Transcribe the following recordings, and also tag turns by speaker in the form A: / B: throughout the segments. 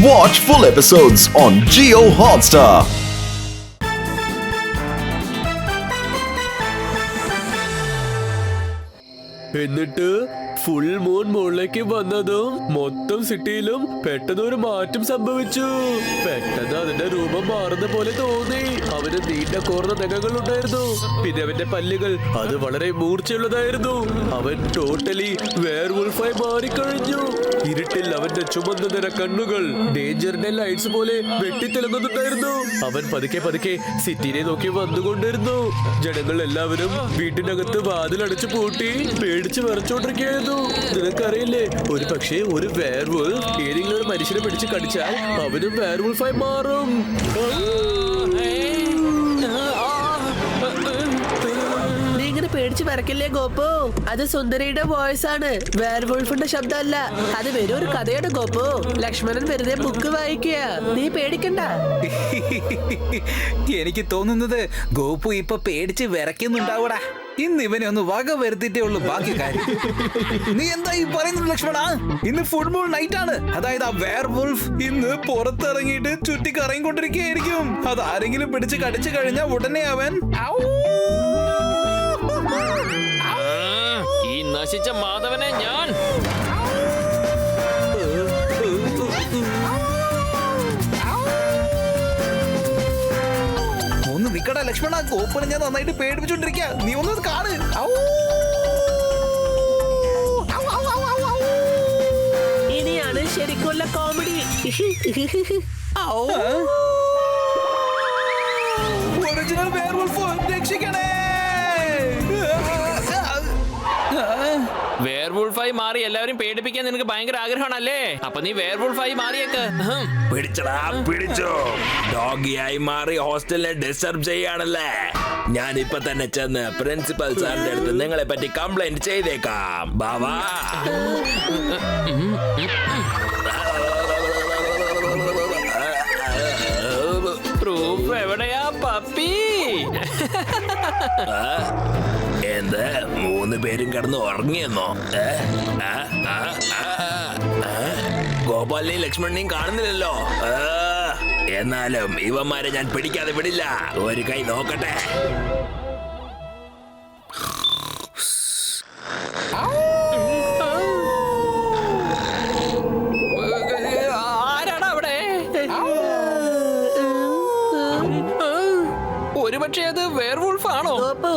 A: Watch full episodes on Jio Hotstar.
B: എന്നിട്ട് full moon മുകളിലേക്ക് വന്നതും മൊത്തം സിറ്റിയിലും പെട്ടെന്ന് ഒരു മാറ്റം സംഭവിച്ചു. പെട്ടെന്ന് അതിന്റെ രൂപം മാറുന്ന പോലെ തോന്നി. അവന് നീണ്ട കോർന്ന നഖങ്ങൾ ഉണ്ടായിരുന്നു. പിന്നെ അവന്റെ പല്ലുകൾ അത് വളരെ മൂർച്ചയുള്ളതായിരുന്നു. അവൻ ടോട്ടലി വെയർവുൾഫായി മാറിക്കഴിഞ്ഞു. ഇരുട്ടിൽ അവന്റെ ചുമന്ന നിറ കണ്ണുകൾ ഡേഞ്ചറിന്റെ ലൈറ്റ്സ് പോലെ വെട്ടിത്തിളങ്ങുന്നുണ്ടായിരുന്നു. അവൻ പതുക്കെ പതുക്കെ സിറ്റിനെ നോക്കി വന്നുകൊണ്ടിരുന്നു. ജനങ്ങൾ എല്ലാവരും വീട്ടിനകത്ത് വാതിലടച്ചു പൂട്ടി പേടിച്ച് വിറച്ചോണ്ടിരിക്കുകയായിരുന്നു. നിനക്കറിയില്ലേ, ഒരു പക്ഷേ ഒരു വെയർവുൾഫ് ഏതെങ്കിലും ഒരു മനുഷ്യനെ പിടിച്ച് കടിച്ചാൽ അവനും വെയർവുൾഫായി മാറും.
C: നീ ഇങ്ങനെ പേടിച്ച് വിറക്കില്ലേ ഗോപു? അത് സുന്ദരിയുടെ വോയിസ് ആണ്, വെയർവുൾഫിന്റെ ശബ്ദമല്ല. അത് വെറും ഒരു കഥയാണ് ഗോപു. ലക്ഷ്മണൻ വെറുതെ ബുക്ക് വായിക്കുക. നീ പേടിക്കണ്ട.
D: എനിക്ക് തോന്നുന്നത് ഗോപു ഇപ്പൊ പേടിച്ച് വിറയ്ക്കുന്നുണ്ടാവൂടാ. ഇന്ന് ഇവനെ ഒന്ന് വക വരുത്തിട്ടേ ഉള്ളൂ ബാക്കി കാര്യം. നീ എന്താ ഈ പറയുന്നത് ലക്ഷ്മണ? ഇന്ന് ഫുൾ മൂൺ നൈറ്റ് ആണ്. അതായത് ആ വെയർവുൾഫ് ഇന്ന് പുറത്തിറങ്ങിയിട്ട് ചുറ്റി കറങ്ങിക്കൊണ്ടിരിക്കുകയായിരിക്കും. അത് ആരെങ്കിലും പിടിച്ച് കടിച്ചു കഴിഞ്ഞാൽ ഉടനെ അവൻ
B: ഈ നശിച്ച മാധവനെ ഞാൻ
D: ഒന്ന് നിക്കടാ ലക്ഷ്മണ. ഗോപുനെ ഞാൻ നന്നായിട്ട് പേടിപ്പിച്ചോണ്ടിരിക്കുക. നീ ഒന്ന് കാണ്.
C: ഇനിയാണ് ശരിക്കുള്ള കോമഡി.
D: ഒറിജിനൽ വെയർവുൾഫ് രക്ഷിക്കണേ.
B: വെയർവുൾഫായി മാറി എല്ലാവരും പേടിപ്പിക്കാൻ നിനക്ക് ഭയങ്കര ആഗ്രഹമാണല്ലേ? അപ്പൊ നീ വെയർവുൾഫായി മാറിയേക്ക്.
E: പിടിച്ചടാ പിടിച്ചോ. ഡോഗിയായി മാറി ഹോസ്റ്റലിനെ ഡിസ്റ്റർബ് ചെയ്യാണല്ലേ? ഞാൻ ഇപ്പൊ തന്നെ ചെന്ന് പ്രിൻസിപ്പൽ സാറിന്റെ അടുത്ത് നിങ്ങളെ പറ്റി കംപ്ലൈന്റ് ചെയ്തേക്കാം. ബാബാ
B: പ്രൂഫ് എവിടെയാ പപ്പി?
E: എന്ത് 3 പേരും കിടന്ന് ഉറങ്ങിയെന്നോ? ഗോപാലിനെയും ലക്ഷ്മണനെയും കാണുന്നില്ലല്ലോ. എന്നാലും ഇവന്മാരെ ഞാൻ പിടിക്കാതെ വിടില്ല. ഒരു കൈ നോക്കട്ടെ.
B: ആരാടാ അവിടെ? ഒരുപക്ഷെ അത് വെയർവുൾഫ് ആണോ?
C: ഗോപു,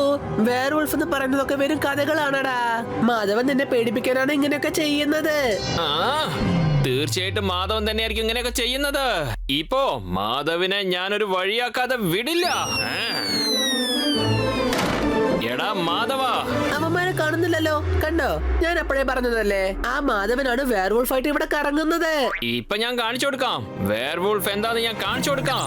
C: വെയർവുൾഫ് എന്ന് പറയുന്നതൊക്കെ വെറും കഥകളാണടാ. മാധവൻ നിന്നെ പേടിപ്പിക്കാനാണ് ഇങ്ങനെയൊക്കെ ചെയ്യുന്നത്.
B: ആ, തീർച്ചയായിട്ടും മാധവൻ തന്നെയായിരിക്കും ഇങ്ങനെയൊക്കെ ചെയ്യുന്നത്. ഇപ്പോ മാധവിനെ ഞാനൊരു വഴിയാക്കാതെ വിടില്ല. എടാ മാധവ,
C: അവന്മാരെ കാണുന്നില്ലല്ലോ. കണ്ടോ, ഞാൻ അപ്പോഴേ പറഞ്ഞതല്ലേ, ആ മാധവനാണ് വെയർവുൾഫായിട്ട് ഇവിടെ കറങ്ങുന്നത്.
B: ഇപ്പൊ ഞാൻ കാണിച്ചു കൊടുക്കാം. വെയർവുൾഫ് എന്താന്ന് ഞാൻ കാണിച്ചു കൊടുക്കാം.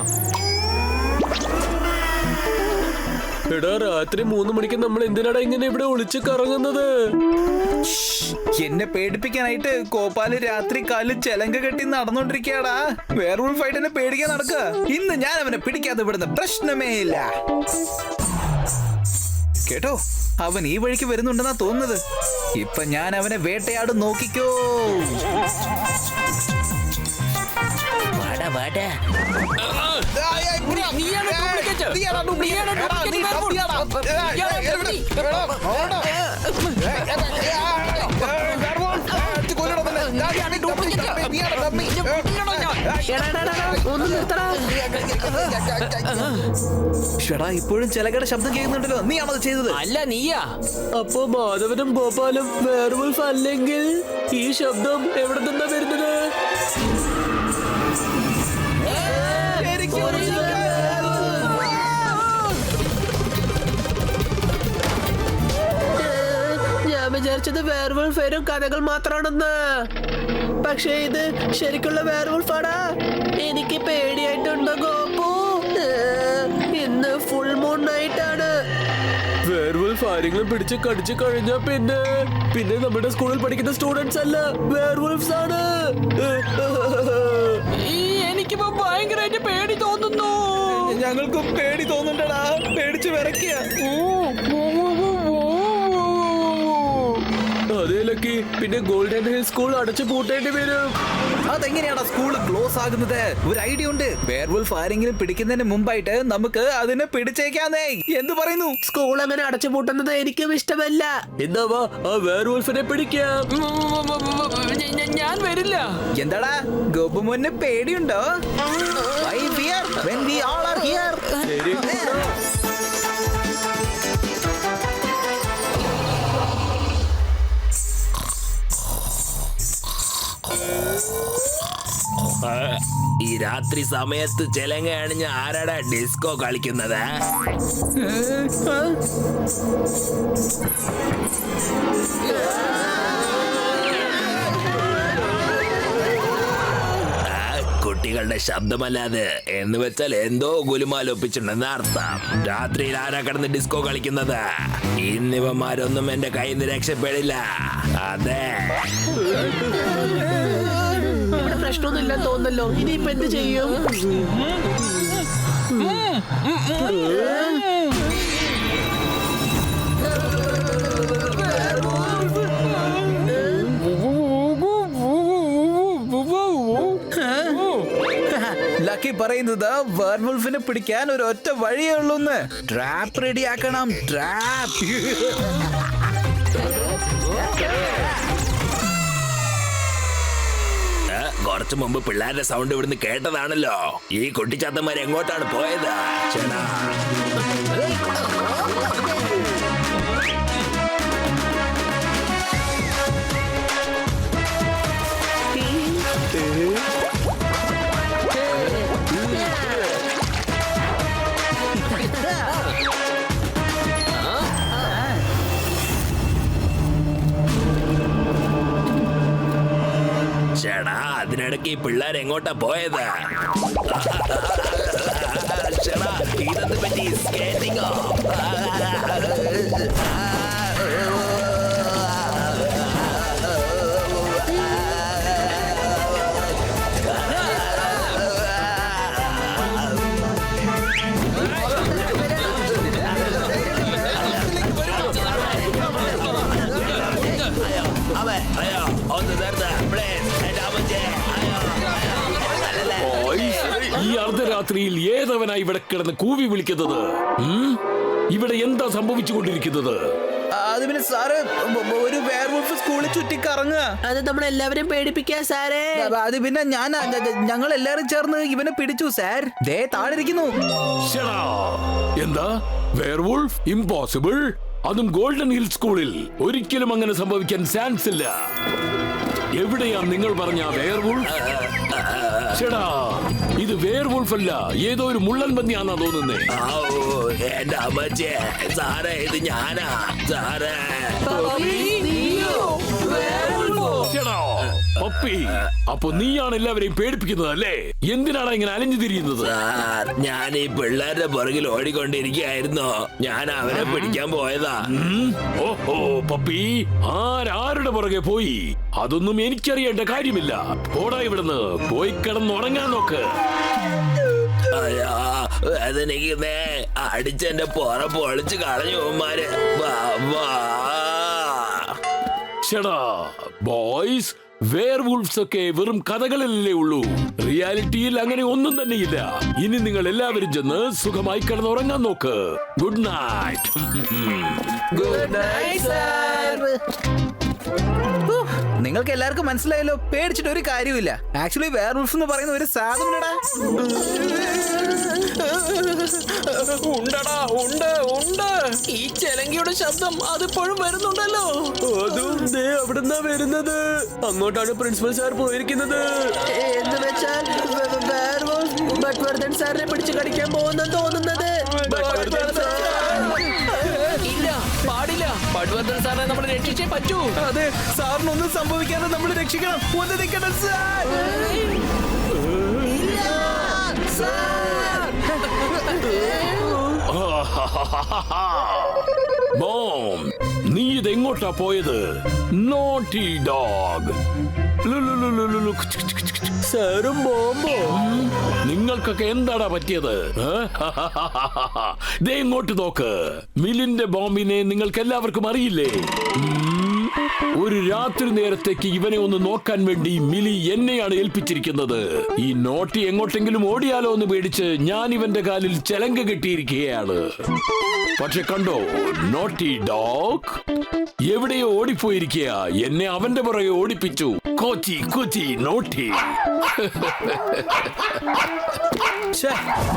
B: എടാ, രാത്രി 3 മണിക്ക് നമ്മൾ എന്തിനാടാ ഇങ്ങനെ ഇവിടെ ഒളിച്ച് കറങ്ങുന്നത്?
D: എന്നെ പേടിപ്പിക്കാനായിട്ട് ഗോപാല് രാത്രി കാലിൽ ചെലങ്ക കെട്ടി നടന്നോണ്ടിരിക്കയാടാ. വെയർവുൾഫായിട്ട് എന്നെ പേടിക്കാൻ നടക്കുക. ഇന്ന് ഞാൻ അവനെ പിടിക്കാതെ വിടുന്ന പ്രശ്നമേ ഇല്ല. കേട്ടോ, അവൻ ഈ വഴിക്ക് വരുന്നുണ്ടെന്നാ തോന്നുന്നത്. ഇപ്പൊ ഞാൻ അവനെ വേട്ടയാടും, നോക്കിക്കോ. ഇപ്പോഴും ചിലകയുടെ ശബ്ദം കേൾക്കുന്നുണ്ടല്ലോ. നീയാണത് ചെയ്തത്?
B: അല്ല, നീയാ.
C: അപ്പോ മാധവനും ഗോപാലും വെയർവുൾഫ് അല്ലെങ്കിൽ ഈ ശബ്ദം എവിടെ നിന്നാ വരുന്നത്? ഞാൻ വിചാരിച്ചത് വെയർവുൾഫ് വെറും കഥകൾ മാത്രമാണെന്ന്. പക്ഷേ ഇത് ശരിക്കുള്ള വെയർവുൾഫാടാ. എനിക്ക് പേടിയായിട്ടുണ്ടോ ഗോപു? ഇന്ന് ഫുൾ മൂൺ നൈറ്റ് ആണ്.
B: വെയർവുൾഫ് ആരെങ്കിലും പിടിച്ച് കടിച്ചു കഴിഞ്ഞാ പിന്നെ നമ്മുടെ സ്കൂളിൽ പഠിക്കുന്ന സ്റ്റുഡൻസ് അല്ല, വെയർവുൾഫ്സ് ആണ്. എനിക്കിപ്പോ ഭയങ്കരമായിട്ട് പേടി തോന്നുന്നു.
D: ഞങ്ങൾക്കും പേടി തോന്നുന്നുണ്ടടാ. പേടിച്ച് വിറയ്ക്കുക.
B: അതേ ലക്കി, പിന്നെ ഗോൾഡൻ ഹിൽ സ്കൂൾ അടച്ചു പൂട്ടേണ്ടി വരും.
D: അതെങ്ങനെയാണ് സ്കൂൾ ക്ലോസ് ആകുന്നത്? ഒരു ഐഡിയ ഉണ്ട്. വെയർവുൾഫ് ആരെങ്കിലും പിടിക്കുന്നതിന് മുമ്പായിട്ട് നമുക്ക് അതിനെ പിടിച്ചേക്കാന്നേ. എന്ത് പറയുന്നു?
C: സ്കൂൾ അങ്ങനെ അടച്ചു പൂട്ടുന്നത് എനിക്കും ഇഷ്ടമല്ല.
B: എന്നാ വാ ആ വേർവോൾഫിനെ പിടിക്കാം.
F: ഞാൻ വരില്ല.
D: എന്താടാ ഗോപുമോന് പേടിയുണ്ടോ? Why fear when we all are here?
E: ഈ രാത്രി സമയത്ത് ചെലങ്ങ അണിഞ്ഞ് ആരാടാ ഡിസ്കോ കളിക്കുന്നത്? കുട്ടികളുടെ ശബ്ദമല്ലാതെ എന്ന് വെച്ചാൽ എന്തോ ഗുലുമാൽ ഒപ്പിച്ചിട്ടുണ്ടെന്ന് അർത്ഥം. രാത്രിയിൽ ആരാ കിടന്ന് ഡിസ്കോ കളിക്കുന്നത്? ഇന്നിവന്മാരൊന്നും എന്റെ കയ്യിൽ നിന്ന് രക്ഷപ്പെടില്ല. അതെ,
C: ഇവിടെ പ്രശ്നമൊന്നും ഇല്ലെന്ന് തോന്നല്ലോ. ഇനിയിപ്പോ എന്ത് ചെയ്യും?
D: ലക്കി പറയുന്നത് വെയർവുൾഫിനെ പിടിക്കാൻ ഒരു ഒറ്റ വഴിയേ ഉള്ളൂന്ന്. ട്രാപ്പ് റെഡിയാക്കണം. ട്രാപ്പ്.
E: കുറച്ചു മുമ്പ് പിള്ളേരുടെ സൗണ്ട് ഇവിടുന്ന് കേട്ടതാണല്ലോ. ഈ കുട്ടിച്ചാത്തന്മാർ എങ്ങോട്ടാണ് പോയത്? ചേട്ടാ, ചേടാ, അതിനിടയ്ക്ക് ഈ പിള്ളേർ എങ്ങോട്ടാ പോയത്? ചേടാ, ഇതെന്ത് പറ്റി? സ്കേറ്റിങ്ങോ? അയ്യോ, ഒന്ന് നേരത്തെ പ്ലീസ്.
G: ഈ അർദ്ധരാത്രിയിൽ ഏതവനായി ഇവിടെ കിടന്ന് കൂവി വിളിക്കുന്നത്? ഇവിടെ എന്താ സംഭവിച്ചുകൊണ്ടിരിക്കുന്നത്?
D: അത് പിന്നെ സാറ് ഒരു വെയർവുൾഫ് സ്കൂളിൽ ചുറ്റിക്കറങ്ങുക.
C: അത് നമ്മളെല്ലാവരും പേടിപ്പിക്കാ സാറേ.
D: അത് പിന്നെ ഞങ്ങൾ എല്ലാരും ചേർന്ന് ഇവനെ പിടിച്ചു സാർ. ദേ താഴെയിരിക്കുന്നു.
G: ശ്ശെടാ, എന്താ വെയർവുൾഫ്? ഇംപോസിബിൾ. അതും ഗോൾഡൻ ഹിൽ സ്കൂളിൽ. ഒരിക്കലും അങ്ങനെ സംഭവിക്കാൻ ചാൻസ് ഇല്ല. എവിടെയാ നിങ്ങൾ പറഞ്ഞ വെയർവുൾഫ്? ചേടാ, ഇത് വെയർവുൾഫ് അല്ല, ഏതോ ഒരു മുള്ളൻ പന്നിയാന്നാ തോന്നുന്നേ.
E: എന്റെ അമ്മച്ചേ, സാറേ ഇത് ഞാനാ സാറേ.
G: ചേടാ, പപ്പി, അപ്പൊ നീയാണ് എല്ലാവരെയും പേടിപ്പിക്കുന്നത് അല്ലേ? എന്തിനാണ് ഇങ്ങനെ അലഞ്ഞു തിരിയുന്നത്?
E: സാർ, ഞാൻ ഈ പിള്ളേരുടെ പുറകിൽ ഓടിക്കൊണ്ടിരിക്കുകയായിരുന്നു. ഞാൻ അവരെ പിടിക്കാൻ പോയതാ.
G: ഓഹോ പപ്പി, ആരുടെ പുറകെ പോയി? അതൊന്നും എനിക്കറിയേണ്ട കാര്യമില്ല. പോടാ ഇവിടുന്ന്, പോയി കിടന്നുറങ്ങാൻ നോക്ക്.
E: അയ്യാ, അതെനിക്കുന്നേ, അടിച്ചെന്റെ പുറ പൊളിച്ച് കളഞ്ഞു ഉമ്മാര്.
G: ചേടാ ബോയ്സ്, വെയർവുൾഫ്സ് ഒക്കെ വെറും കഥകളിലല്ലേ ഉള്ളൂ. റിയാലിറ്റിയിൽ അങ്ങനെ ഒന്നും തന്നെയില്ല. ഇനി നിങ്ങൾ എല്ലാവരും ചെന്ന് സുഖമായി കിടന്നുറങ്ങാൻ നോക്ക്. Good night.
D: Good night sir. നിങ്ങൾക്ക് എല്ലാവർക്കും മനസ്സിലായല്ലോ, പേടിച്ചിട്ട് ഒരു കാര്യമില്ല. ആക്ച്വലി വെയർവുൾഫ് എന്ന് പറയുന്ന ഒരു സാധനടാ.
F: ഉണ്ടടാ, ഉണ്ട് ഉണ്ട്. ഈ ചെലങ്കിയുടെ ശബ്ദം അതിപ്പോഴും വരുന്നുണ്ടല്ലോ.
B: അതും ദേ അവിടുന്നാ വരുന്നത്. അങ്ങോട്ടാണ് പ്രിൻസിപ്പൽ സാർ പോയിരിക്കുന്നത്.
C: എന്ന് വെച്ചാൽ ബട്ട്വർദ്ധൻ സാറിനെ പിടിച്ചു കടിക്കാൻ പോകുന്നെന്ന് തോന്നുന്നത്.
F: ഇല്ല, പാടില്ല. ബട്ട്വർദ്ധൻ സാറിനെ നമ്മൾ രക്ഷിച്ചേ പറ്റൂ.
D: അതെ, സാറിനൊന്നും സംഭവിക്കാതെ നമ്മൾ രക്ഷിക്കണം. ഒന്ന് നിൽക്കണം സാർ.
G: ബോം, നീ ഇതെങ്ങോട്ടാ പോയത്? Naughty dog.
B: സാറും ബോംബോ?
G: നിങ്ങൾക്കൊക്കെ എന്താടാ പറ്റിയത്? ദേ ഇങ്ങോട്ട് നോക്ക്. മിലിന്റെ ബോംബിനെ നിങ്ങൾക്ക് എല്ലാവർക്കും അറിയില്ലേ? ഒരു രാത്രി നേരത്തേക്ക് ഇവനെ ഒന്ന് നോക്കാൻ വേണ്ടി മിലി എന്നെയാണ് ഏൽപ്പിച്ചിരിക്കുന്നത്. ഈ നോട്ടി എങ്ങോട്ടെങ്കിലും ഓടിയാലോ എന്ന് പേടിച്ച് ഞാൻ ഇവന്റെ കാലിൽ ചെലങ്ക കെട്ടിയിരിക്കുകയാണ്. പക്ഷെ കണ്ടോ, നോട്ടി ഡോഗ് എവിടെയോ ഓടിപ്പോയിരിക്കുക. എന്നെ അവന്റെ പുറകെ ഓടിപ്പിച്ചു. കോച്ചി കോച്ചി നോട്ടി.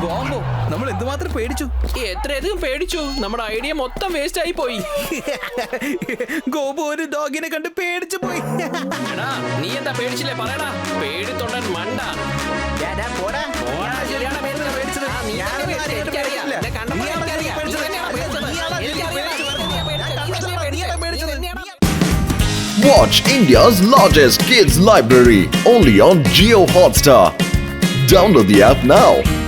D: ബോംബോ, നമ്മൾ എന്തുമാത്രം പേടിച്ചു.
F: എത്രയധികം പേടിച്ചു, നമ്മുടെ ഐഡിയ മൊത്തം വേസ്റ്റ് ആയി പോയി.
D: ഗോപു ഒരു ഡോഗിനെ കണ്ട് പേടിച്ചു പോയി.
F: എടാ, നീ എന്താ പേടിച്ചില്ലേ? പറയടാ. പേടിത്തൊണ്ടൻ മണ്ട. പോടാ, ശരിയാണ് പേടിച്ചത്. ആ, നീ ആണ് പേടിച്ചത്. എനിക്കറിയാം. എന്നെ കണ്ടപ്പോൾ എനിക്കറിയാം. നീ തന്നെയാണ് പേടിച്ചത്. എനിക്കറിയാം.
A: Watch India's largest kids library only on Jio Hotstar. Download the app now.